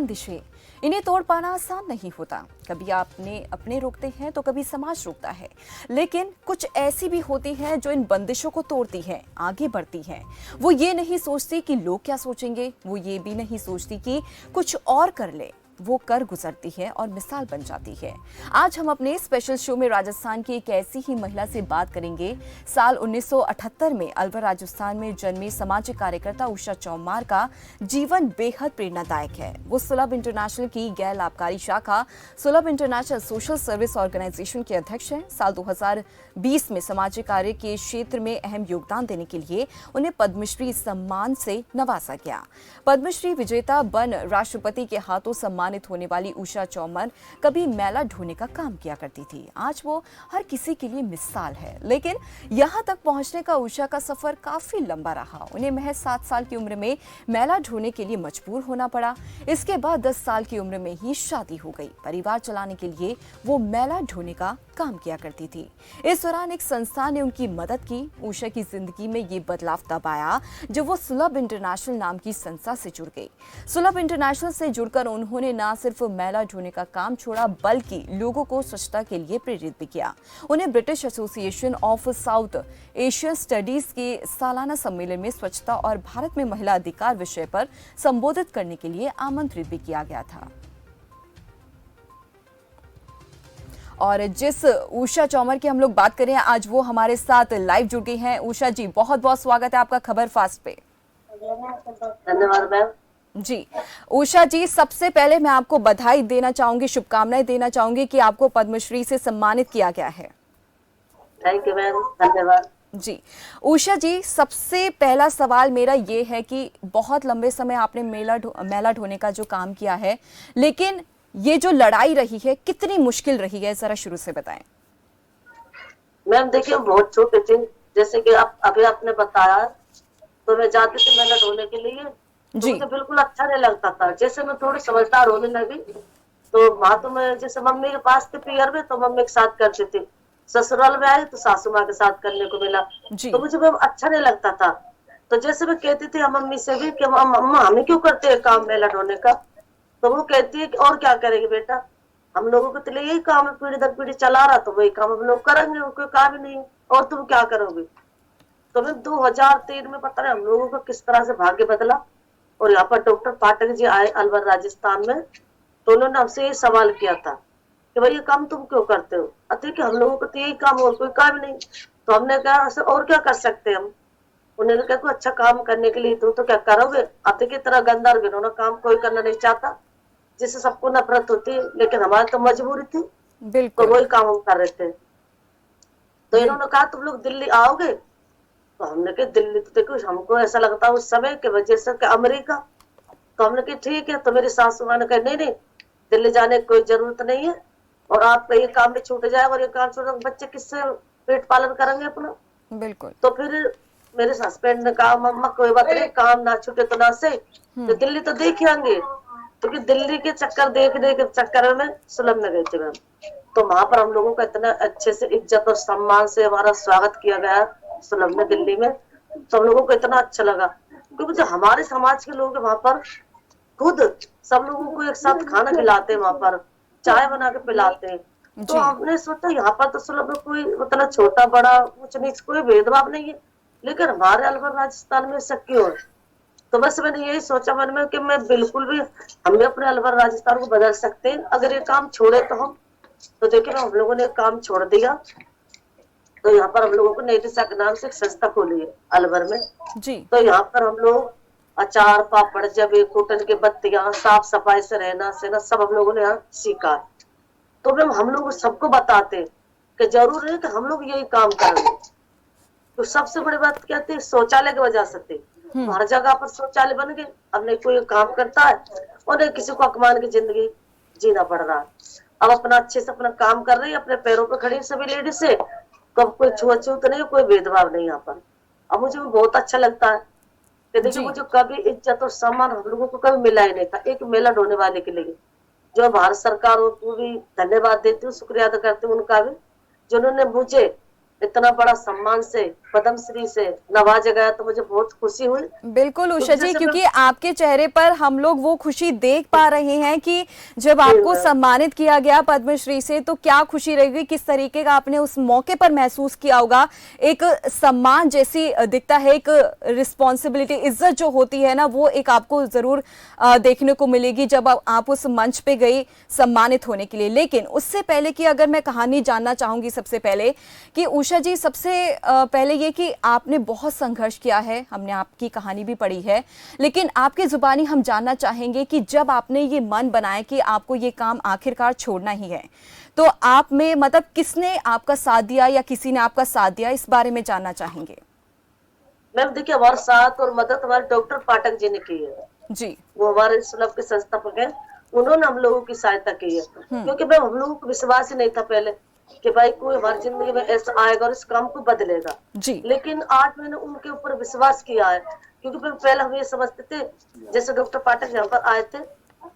बंदिशें, इन्हें तोड़ पाना आसान नहीं होता। कभी आपने अपने रोकते हैं तो कभी समाज रोकता है, लेकिन कुछ ऐसी भी होती हैं जो इन बंदिशों को तोड़ती हैं, आगे बढ़ती हैं। वो ये नहीं सोचती कि लोग क्या सोचेंगे, वो ये भी नहीं सोचती कि कुछ और कर ले, वो कर गुजरती है और मिसाल बन जाती है। आज हम अपने स्पेशल शो में राजस्थान की एक ऐसी ही महिला से बात करेंगे। साल 1978 में अलवर राजस्थान में जन्मी सामाजिक कार्यकर्ता उषा चौमार का जीवन बेहद प्रेरणादायक है। वो सुलभ इंटरनेशनल की गैर लाभकारी शाखा सुलभ इंटरनेशनल सोशल सर्विस ऑर्गेनाइजेशन के अध्यक्ष हैं। साल 2020 में सामाजिक कार्य के क्षेत्र में अहम योगदान देने के लिए उन्हें पद्मश्री सम्मान से नवाजा गया। पद्मश्री विजेता बन राष्ट्रपति के हाथों सम्मानित होने वाली उषा चौमार कभी मैला ढोने का काम किया करती थी। आज वो हर किसी के लिए मिसाल है, लेकिन यहाँ तक पहुंचने का उषा का सफर काफी लंबा रहा। उन्हें महज 7 साल की उम्र में मैला ढोने के लिए मजबूर होना पड़ा। इसके बाद 10 साल की उम्र में ही शादी हो गई। परिवार चलाने के लिए वो मैला ढोने का काम किया करती थी। इस दौरान एक संस्था ने उनकी मदद की। उषा की जिंदगी में ये बदलाव तब आया जब वो सुलभ इंटरनेशनल नाम की संस्था से जुड़ गई। सुलभ इंटरनेशनल से जुड़कर उन्होंने न सिर्फ मैला ढोने का काम छोड़ा, बल्कि लोगों को स्वच्छता के लिए प्रेरित भी किया। उन्हें British association of south Asian studies के सालाना सम्मेलन में स्वच्छता और भारत में महिला अधिकार विषय पर संबोधित करने के लिए आमंत्रित भी किया गया था। और जिस उषा चौमार की हम लोग बात करें, आज वो हमारे साथ लाइव जुड़ गई हैं। उषा जी, बहुत बहुत स्वागत है आपका खबर फास्ट पे। धन्यवाद मैम। जी, उषा जी, सबसे पहले मैं आपको बधाई देना चाहूंगी, शुभकामनाएं देना चाहूंगी कि आपको पद्मश्री से सम्मानित किया गया है। थैंक यू मैम, धन्यवाद। जी, उषा जी, सबसे पहला सवाल मेरा ये है कि बहुत लंबे समय आपने मैला ढोने का जो काम किया है, लेकिन ये जो लड़ाई रही है कितनी मुश्किल रही है, जरा शुरू से बताएं। मैम देखिए, बहुत छोटे थे, जैसे कि आप अभी आपने बताया, तो मैं जाती थी मैला ढोने के लिए, तो मुझे बिल्कुल अच्छा नहीं लगता था। जैसे मैं थोड़ी समझदार होने लगी, तो वहां तो मैं जैसे मम्मी के पास थे पियर में, तो मम्मी के साथ करती थी। ससुराल में आई तो सासू माँ के साथ करने को मिला, तो मुझे मैम अच्छा नहीं लगता था। तो जैसे मैं कहती थी मम्मी से भी कि मम्मा हमें क्यों करते हैं काम मैला ढोने का, तो वो कहती है कि और क्या करेंगे बेटा, हम लोगों को तो यही काम है, पीढ़ी दर पीढ़ी चला रहा, तो वही काम हम लोग करेंगे, कोई काम ही नहीं, और तुम क्या करोगे। तो मैं 2003 में पता नहीं हम लोगों का किस तरह से भाग्य बदला, और यहाँ पर डॉक्टर पाठक जी आए अलवर राजस्थान में, तो उन्होंने हमसे ये सवाल किया था कि भाई ये काम तुम क्यों करते हो। अति कि हम लोगों को तो यही काम, और कोई काम नहीं। तो हमने कहा और क्या कर सकते हैं हम। उन्होंने कहा कोई अच्छा काम करने के लिए तो क्या करोगे, अति की तरह गंदा और घिनौना काम कोई करना नहीं चाहता, जिससे सबको नफरत होती है, लेकिन हमारी तो मजबूरी थी, तो वही काम हम कर रहे थे। तो इन्होंने कहा तुम लोग दिल्ली आओगे, तो हमने कहा दिल्ली तो देखो हमको ऐसा लगता है उस समय के वजह से कि अमेरिका। तो हमने कहा ठीक है, तो मेरी सासू माँ ने कहा नहीं नहीं, दिल्ली जाने की कोई जरूरत नहीं है, और आपका ये काम भी छूट जाएगा, और ये काम छूट, बच्चे किससे पेट पालन करेंगे अपना। बिल्कुल। तो फिर मेरे हस्बैंड ने कहा मम्मा कोई बात नहीं, काम ना छूटे तो ना से, तो दिल्ली तो देख आएंगे। क्योंकि दिल्ली के चक्कर देखने के चक्कर में सुलभ में गए थे मैम। तो वहां पर हम लोगों का इतना अच्छे से इज्जत और सम्मान से हमारा स्वागत किया गया सुलभ में दिल्ली में, तो हम लोगों को इतना अच्छा लगा। क्योंकि जो हमारे समाज के लोग वहां पर खुद सब लोगों को एक साथ खाना खिलाते हैं, वहां पर चाय बना के पिलाते हैं। तो हमने सोचा यहाँ पर तो सुलभ में कोई उतना छोटा बड़ा कुछ नहीं, कोई भेदभाव नहीं है, लेकिन हमारे अलवर राजस्थान में ऐसा क्यों है। तो बस मैंने यही सोचा मन में कि मैं बिल्कुल भी, हम अपने अलवर राजस्थान को बदल सकते हैं अगर ये काम छोड़े तो हम। तो देखिए हम लोगों ने काम छोड़ दिया, तो यहाँ पर हम लोगों को नई दिशा के नाम से एक संस्था खोली है अलवर में जी। तो यहाँ पर हम लोग अचार पापड़ जबे कूटन के बत्तियां साफ सफाई से रहना सहना सब हम लोगों ने यहाँ सीखा। तो मैम हम लोग सबको बताते कि जरूर है कि हम लोग यही काम करेंगे। तो सबसे बड़ी बात क्या थी, शौचालय की वजह से थी। हर जगह पर शौचालय बन गए, अब नहीं कोई काम करता है और नहीं किसी को अकमान की जिंदगी जीना पड़ रहा है। अब अपना अच्छे से अपना काम कर रही है, अपने पैरों पर खड़ी सभी लेडीज से, कब कोई छुआछूत नहीं, कोई भेदभाव नहीं यहाँ पर। अब मुझे बहुत अच्छा लगता है कि देखिए मुझे कभी इज्जत और सम्मान हम लोगों को कभी मिला ही नहीं था एक मेला ढोने वाले के लिए। जो भारत सरकार को भी धन्यवाद देती हूँ, शुक्रिया अदा करती हूँ उनका भी, जिन्होंने मुझे इतना बड़ा सम्मान से पद्मश्री से नवाजा गया तो मुझे बहुत खुशी हुई। बिल्कुल उषा जी, जैसे क्योंकि आपके चेहरे पर हम लोग वो खुशी देख पा रहे हैं कि जब आपको सम्मानित किया गया पद्मश्री से तो क्या खुशी रहेगी, किस तरीके का आपने उस मौके पर महसूस किया होगा। एक सम्मान जैसी दिखता है, एक रिस्पॉन्सिबिलिटी, इज्जत जो होती है ना, वो एक आपको जरूर देखने को मिलेगी जब आप उस मंच पे गई सम्मानित होने के लिए। लेकिन उससे पहले की अगर मैं कहानी जानना चाहूंगी सबसे पहले कि उषा जी, सबसे पहले ये कि आपने बहुत संघर्ष किया है, हमने आपकी कहानी भी पढ़ी है, लेकिन आपके जुबानी हम जानना चाहेंगे कि जब आपने ये मन बनाया कि आपको ये काम आखिरकार छोड़ना ही है, तो आप में मतलब किसने आपका साथ दिया या किसी ने आपका साथ दिया, इस बारे में जानना चाहेंगे। मैम देखिए, हमारे साथ और मदद हमारे डॉक्टर पाठक जी ने की है जी। वो हमारे सुलभ के संस्थापक हैं। उन्होंने हम लोगों की सहायता की है, क्योंकि भाई हम लोगों को विश्वास ही नहीं था पहले कि भाई कोई हमारी जिंदगी में ऐसा आएगा और इस काम को बदलेगा। जी। लेकिन आज मैंने उनके ऊपर विश्वास किया है, क्योंकि पहले हम ये समझते थे, जैसे डॉक्टर पाठक यहाँ पर आए थे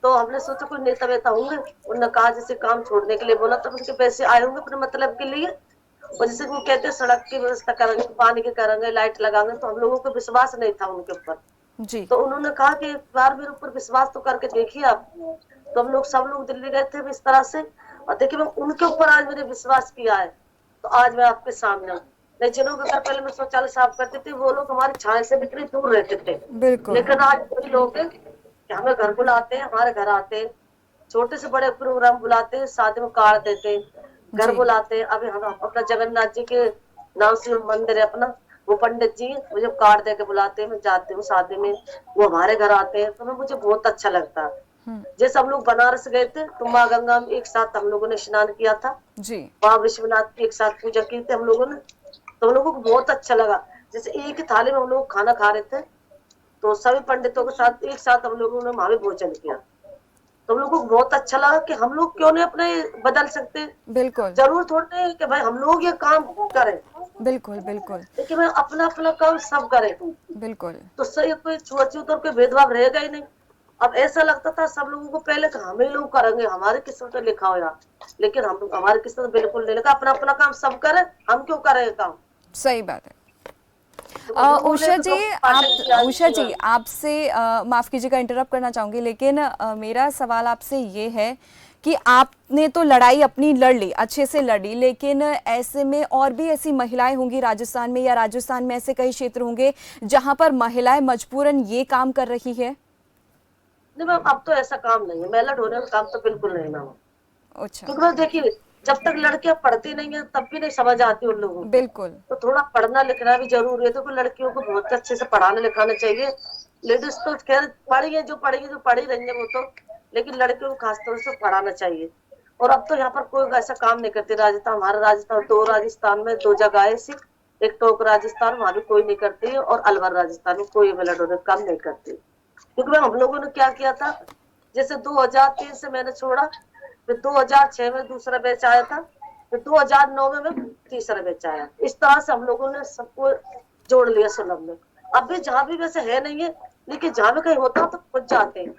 तो हमने सोचा कोई नेता वेता होंगे, उन्होंने कहा जैसे काम छोड़ने के लिए बोला तो उनके पैसे आए होंगे अपने मतलब के लिए, और जैसे वो कहते हैं सड़क की व्यवस्था करेंगे, पानी की करेंगे, लाइट लगाएंगे, तो हम लोगों को विश्वास नहीं था उनके ऊपर। जी। तो उन्होंने कहा कि एक बार मेरे ऊपर विश्वास तो करके देखिए आप। तो हम लोग सब लोग दिल्ली गए थे इस तरह से, और देखिए मैं उनके ऊपर आज मैंने विश्वास किया है तो आज मैं आपके सामने हूँ। नहीं, जिनों के घर पहले मैं शौचालय साफ करती थी वो लोग हमारी छाया से कितनी दूर रहते थे, बिल्कुल। लेकिन आज कोई लोग हैं कि हमें घर बुलाते हैं, हमारे घर आते हैं, छोटे से बड़े प्रोग्राम बुलाते हैं, शादी में कार्ड देते हैं, घर जी। बुलाते हैं। अभी हम अपना जगन्नाथ जी के नाम से मंदिर है अपना, वो पंडित जी मुझे कार्ड दे के बुलाते हैं, मैं जाती हूँ शादी में, वो हमारे घर आते हैं, तो मुझे बहुत अच्छा लगता है। जैसे हम लोग बनारस गए थे तो माँ गंगा में एक साथ हम लोगों ने स्नान किया था, जी। वहां विश्वनाथ की एक साथ पूजा की थी हम लोगों ने, तो हम लोगों को बहुत अच्छा लगा। जैसे एक ही थाली में हम लोग खाना खा रहे थे तो सभी पंडितों के साथ एक साथ हम लोगों ने वहां भी भोजन किया, तो हम लोग को बहुत अच्छा लगा कि हम लोग क्यों नहीं अपने बदल सकते। बिल्कुल। जरूर थोड़े नहीं कि भाई हम लोग ये काम करें, बिल्कुल। बिल्कुल। लेकिन भाई अपना अपना काम सब करें बिल्कुल। तो सही, कोई छुआछूत और कोई भेदभाव रहेगा ही नहीं। अब ऐसा लगता था सब लोगों को पहले कि हम ही लोग करेंगे, हमारे किस्मत में लिखा हो यार, लेकिन हम हमारी किस्मत बिल्कुल नहीं लिखा, अपना अपना काम सब करें, हम क्यों करें काम। सही बात है। तो हम लोगों ने उषा तो जी, डॉक्टर पाठक जी आज उषा किया। जी, आपसे माफ कीजिएगा, इंटरप्ट करना चाहूंगी, लेकिन मेरा सवाल आपसे ये है कि आपने तो लड़ाई अपनी लड़ ली, अच्छे से लड़ी, लेकिन ऐसे में और भी ऐसी महिलाएं होंगी राजस्थान में, या राजस्थान में ऐसे कई क्षेत्र होंगे जहां पर महिलाएं मजबूरन ये काम कर रही है। नहीं मैम, अब तो ऐसा काम नहीं है, महिला ढोने का काम तो बिल्कुल नहीं मैम। अच्छा। क्योंकि मैम देखिए, जब तक लड़कियां पढ़ती नहीं है तब भी नहीं समझ आती उन लोगों को, बिल्कुल। तो थोड़ा पढ़ना लिखना भी जरूरी है। तो लड़कियों को बहुत अच्छे से पढ़ाना लिखाना चाहिए। लेडीज तो खैर पढ़ी है, जो पढ़ी रही है वो तो, लेकिन लड़कियों को खासतौर से पढ़ाना चाहिए। और अब तो यहाँ पर कोई ऐसा काम नहीं करती। राजस्थान, हमारा राजस्थान, दो राजस्थान में दो जगह है सिर्फ, एक टोक राजस्थान वहां भी कोई नहीं करती है, और अलवर राजस्थान में कोई महिला डोने काम नहीं करती। क्योंकि मैम हम लोगों ने क्या किया था, जैसे 2003 से मैंने छोड़ा, फिर 2006 में दूसरा बैच आया था, फिर 2009 में मैं तीसरा बैच आया। इस तरह से हम लोगों ने सबको जोड़ लिया सुलभ में। अब भी जहाँ भी वैसे है नहीं है, लेकिन जहाँ भी कहीं होता तो खुद जाते हैं,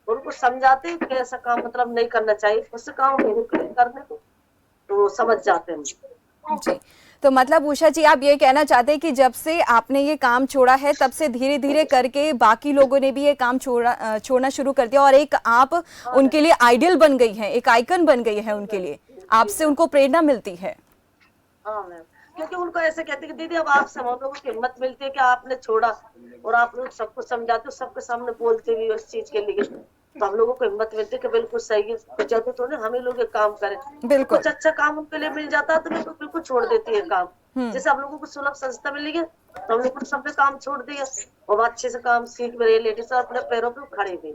उनको समझाते हैं कि ऐसा काम मतलब नहीं करना चाहिए, उससे काम करने को तो वो समझ जाते हैं। जी, तो मतलब उषा जी, आप ये कहना चाहते हैं कि जब से आपने ये काम छोड़ा है तब से धीरे धीरे करके बाकी लोगों ने भी ये काम छोड़ना शुरू कर दिया, और एक आप उनके लिए आइडियल बन गई हैं, एक आइकन बन गई है उनके लिए, आपसे उनको प्रेरणा मिलती है। हाँ मैम, क्योंकि उनको ऐसे कहते कि दीदी अब आपसे हम लोगों को हिम्मत मिलती है कि आपने छोड़ा, और आप लोग सबको समझाते हो, सबके सामने बोलते भी उस चीज के लिए, तो हम लोगों को हिम्मत मिलती है कि बिल्कुल सही है, तो जरूरत थोड़ी हम ही लोग ये काम करें। तो बिल्कुल। कुछ अच्छा काम उनके लिए मिल जाता है तो बिल्कुल बिल्कुल छोड़ देती है काम। जैसे हम लोगों को सुलभ संस्था मिली है तो हम लोग को सबने काम छोड़ दिया, और अच्छे से काम सीख भी रही है लेडीज, अपने पैरों पर खड़ी हुई।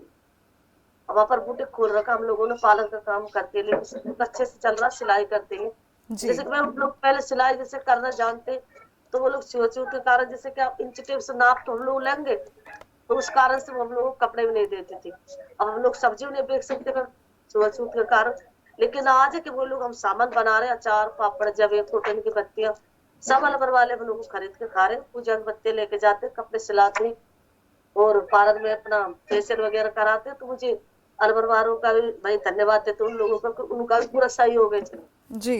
अब वहाँ पर बुटीक खोल रखा हम लोगों ने, पालन का काम करते हैं, लेकिन अच्छे से चल रहा, सिलाई करते हैं। जी। जैसे कि मैं लोग पहले सिलाई जैसे करना जानते, तो वो लोग छुआछूत के कारण, जैसे कि आप इंच टेप से नाप तो हम लोग लेंगे, तो उस कारण से हम लोग को कपड़े भी नहीं देते थे। अब हम लोग सब्जी नहीं बेच सकते छुआछूत के कारण, लेकिन आज है कि वो लोग हम सामान बना रहे हैं, अचार, पापड़, जवे, फोटन की बत्तियां, सब अलवर वाले हम लोग खरीद के खा रहे हैं, पूजा के बत्ते लेके जाते, कपड़े सिलाते, और पार्लर में अपना फेशियल वगैरह कराते। तो मुझे अलवर वालों का भी भाई धन्यवाद देते उन लोगों का, उनका भी पूरा सहयोग है। जी।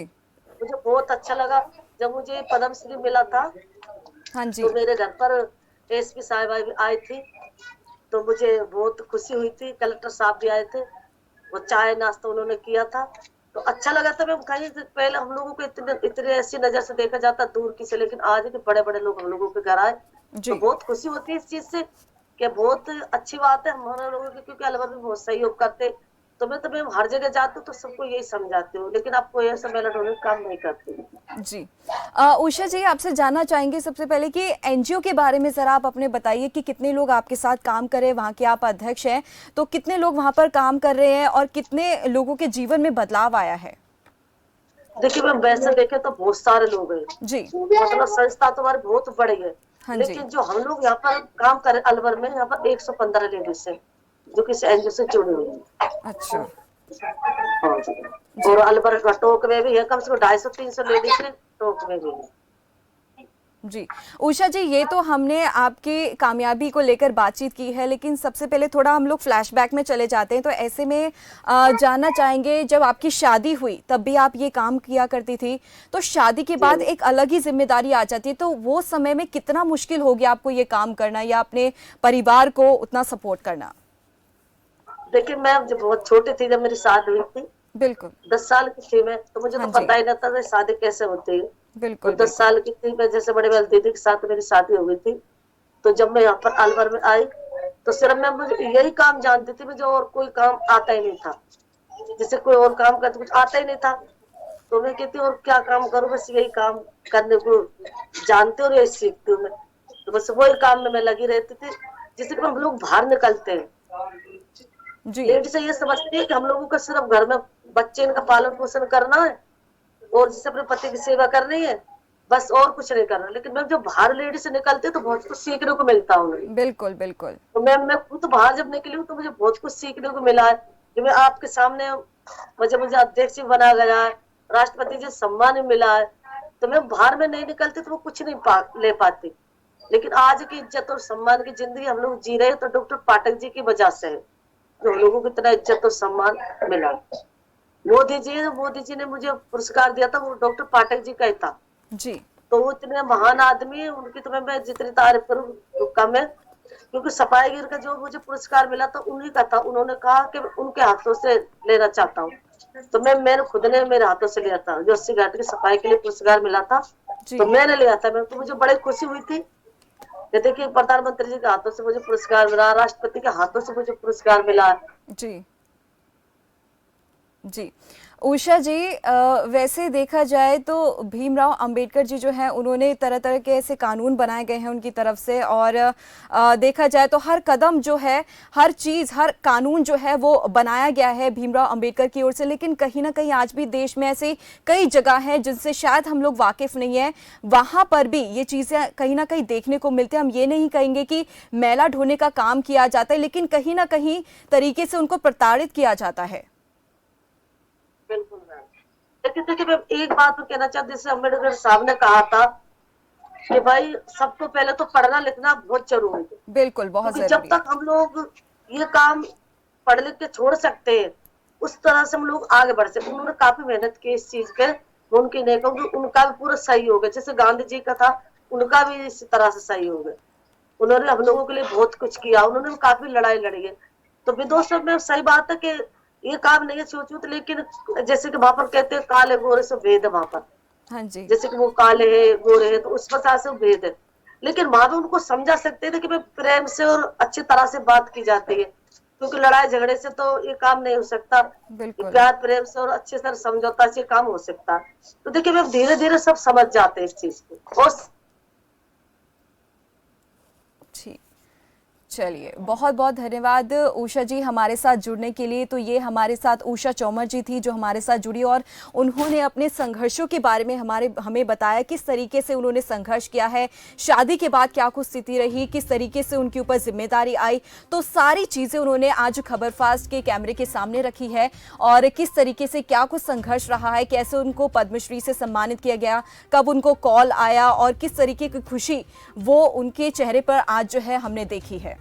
मुझे बहुत अच्छा लगा जब मुझे पद्मश्री मिला था हाँ जी। तो मेरे घर पर एसपी साहिबा भी आई थी, तो मुझे बहुत खुशी हुई थी। कलेक्टर साहब भी आए थे, वो चाय नाश्ता उन्होंने किया था, तो अच्छा लगा था। मैं कहीं पहले हम लोगों को इतने ऐसी नजर से देखा जाता दूर की से, लेकिन आज के बड़े बड़े लोग हम लोगों के घर आए तो जी। बहुत खुशी होती है इस चीज से कि बहुत अच्छी बात है हमारे लोगों की, क्योंकि अलवर भी बहुत सहयोग करते। तो मैं हर जगह जाती हूँ तो सबको यही समझाती हूँ, लेकिन आपको ऐसा मेला ढोने का काम नहीं करती। जी। उषा जी, आपसे जानना चाहेंगे सबसे पहले कि एनजीओ के बारे में ज़रा आप अपने बताइए कि कितने लोग आपके साथ काम कर रहे हैं, वहाँ के आप अध्यक्ष हैं, तो कितने लोग वहाँ पर काम कर रहे हैं और कितने लोगों के जीवन में बदलाव आया है? देखिए मैम, वैसे देखे तो बहुत सारे लोग हैं, जी। मतलब संस्था तो हमारी बहुत बड़ी है, हाँ जी। लेकिन जो हम लोग यहाँ पर काम करें अलवर में, यहाँ पर 115 लेडीज है जो किसी एनजीओ से जुड़ी हुई है। अच्छा। हाँ जी। जी। और अलवर का टोक में भी है, कम से कम 250-300 लेडीज है टोक में भी है। जी। उषा जी, ये तो हमने आपकी कामयाबी को लेकर बातचीत की है, लेकिन सबसे पहले थोड़ा हम लोग फ्लैशबैक में चले जाते हैं। तो ऐसे में जानना चाहेंगे, जब आपकी शादी हुई तब भी आप ये काम किया करती थी, तो शादी के बाद एक अलग ही जिम्मेदारी आ जाती है, तो वो समय में कितना मुश्किल हो गया आपको ये काम करना या अपने परिवार को उतना सपोर्ट करना? देखिए मैं जब बहुत छोटी थी, जब मेरी शादी हुई थी, बिल्कुल। 10 साल की थी मैं, तो मुझे हाँ तो जी। पता ही नहीं था कि शादी कैसे होती है। तो बिल्कुल 10 बिल्कुल। साल की थी मैं, जैसे बड़े वाली दीदी के साथ मेरी शादी हो गई थी। तो जब मैं यहाँ पर अलवर में आई तो सिर्फ मैं मुझे यही काम जानती थी, मुझे और कोई काम आता ही नहीं था। जैसे कोई और काम करते कुछ आता ही नहीं था, तो मैं कहती और क्या काम करूँ, बस यही काम करने को जानती हूँ और यही सीखती हूँ मैं। तो बस वही काम में मैं लगी रहती थी। जिससे कि हम लोग बाहर निकलते हैं, जी। लेडीज ये समझती है कि हम लोगों का सिर्फ घर में बच्चे इनका पालन पोषण करना है और जैसे अपने पति की सेवा करनी है, बस और कुछ नहीं करना। लेकिन मैं जब बाहर लेडीज से निकलती हूँ तो बहुत कुछ सीखने को मिलता हूँ। बिल्कुल बिल्कुल। तो मैं खुद बाहर जब निकली हूँ तो मुझे बहुत कुछ सीखने को मिला है कि मैं आपके सामने मुझे अध्यक्ष बना गया है, राष्ट्रपति जी सम्मान भी मिला है। तो मैं बाहर में नहीं निकलती तो वो कुछ नहीं ले पाती, लेकिन आज की इज्जत और सम्मान की जिंदगी हम लोग जी रहे हैं तो डॉक्टर पाठक जी की वजह से है, जो लोगों को इतना इज्जत और सम्मान मिला। मोदी जी ने मुझे पुरस्कार दिया था, वो डॉक्टर पाठक जी का ही था। जी। तो वो इतने महान आदमी है, उनकी तो मैं जितनी तारीफ करूँ कम है, क्योंकि सफाई गिर का जो मुझे पुरस्कार मिला था उन्हीं का था। उन्होंने कहा कि उनके हाथों से लेना चाहता हूँ, तो मैंने खुद ने मेरे हाथों से लिया था। जो 80 घाट की सफाई के लिए पुरस्कार मिला था जी। तो मैंने लिया था। तो मुझे बड़ी खुशी हुई थी। देखिए प्रधानमंत्री जी के हाथों से मुझे पुरस्कार मिला, राष्ट्रपति के हाथों से मुझे पुरस्कार मिला। जी। जी। उषा जी, वैसे देखा जाए तो भीमराव अंबेडकर जी जो हैं उन्होंने तरह तरह के ऐसे कानून बनाए गए हैं उनकी तरफ से, और देखा जाए तो हर कदम जो है, हर चीज़, हर कानून जो है वो बनाया गया है भीमराव अंबेडकर की ओर से। लेकिन कहीं ना कहीं आज भी देश में ऐसी कई जगह हैं जिनसे शायद हम लोग वाकिफ़ नहीं है, वहाँ पर भी ये चीज़ें कहीं ना कहीं देखने को मिलते हैं। हम ये नहीं कहेंगे कि मैला ढोने का काम किया जाता है, लेकिन कहीं ना कहीं तरीके से उनको प्रताड़ित किया जाता है। बिल्कुल मैम। देखिए मैं एक बात तो कहना चाहती हूँ, जैसे अम्बेडकर साहब ने कहा था कि भाई सबको पहले तो पढ़ना लिखना बहुत जरूरी है, बिल्कुल, बहुत क्योंकि जब जरूरी है। तक हम लोग ये काम पढ़ लिख के छोड़ सकते हैं उस तरह से हम लोग आगे बढ़ सकते। उन्होंने काफी मेहनत की इस चीज पे, उनकी नहीं कहूँगी, उनका भी पूरा सहयोग है। जैसे गांधी जी का था, उनका भी इस तरह से सहयोग है। उन्होंने हम लोगों के लिए बहुत कुछ किया, उन्होंने भी काफी लड़ाई लड़ी है। तो विदोषों में सही बात है कि ये काम नहीं है सोचूं तो, लेकिन जैसे कि वहां पर कहते हैं काले गोरे से भेद है वहां पर। हाँ जी। जैसे कि वो काले है गोरे है तो उस वजह से भेद है, लेकिन वहां भी उनको समझा सकते थे कि भाई प्रेम से और अच्छी तरह से बात की जाती है, क्योंकि लड़ाई झगड़े से तो ये काम नहीं हो सकता। बिल्कुल। प्यार प्रेम से और अच्छे से समझौता से काम हो सकता है। तो देखिए मैं धीरे धीरे सब समझ जाते हैं इस चीज को। और ठीक, चलिए, बहुत बहुत धन्यवाद उषा जी हमारे साथ जुड़ने के लिए। तो ये हमारे साथ उषा चौमर जी थी जो हमारे साथ जुड़ी, और उन्होंने अपने संघर्षों के बारे में हमें बताया किस तरीके से उन्होंने संघर्ष किया है, शादी के बाद क्या कुछ स्थिति रही, किस तरीके से उनके ऊपर जिम्मेदारी आई। तो सारी चीज़ें उन्होंने आज खबरफास्ट के कैमरे के सामने रखी है, और किस तरीके से क्या कुछ संघर्ष रहा है, कैसे उनको पद्मश्री से सम्मानित किया गया, कब उनको कॉल आया, और किस तरीके की खुशी वो उनके चेहरे पर आज जो है हमने देखी है।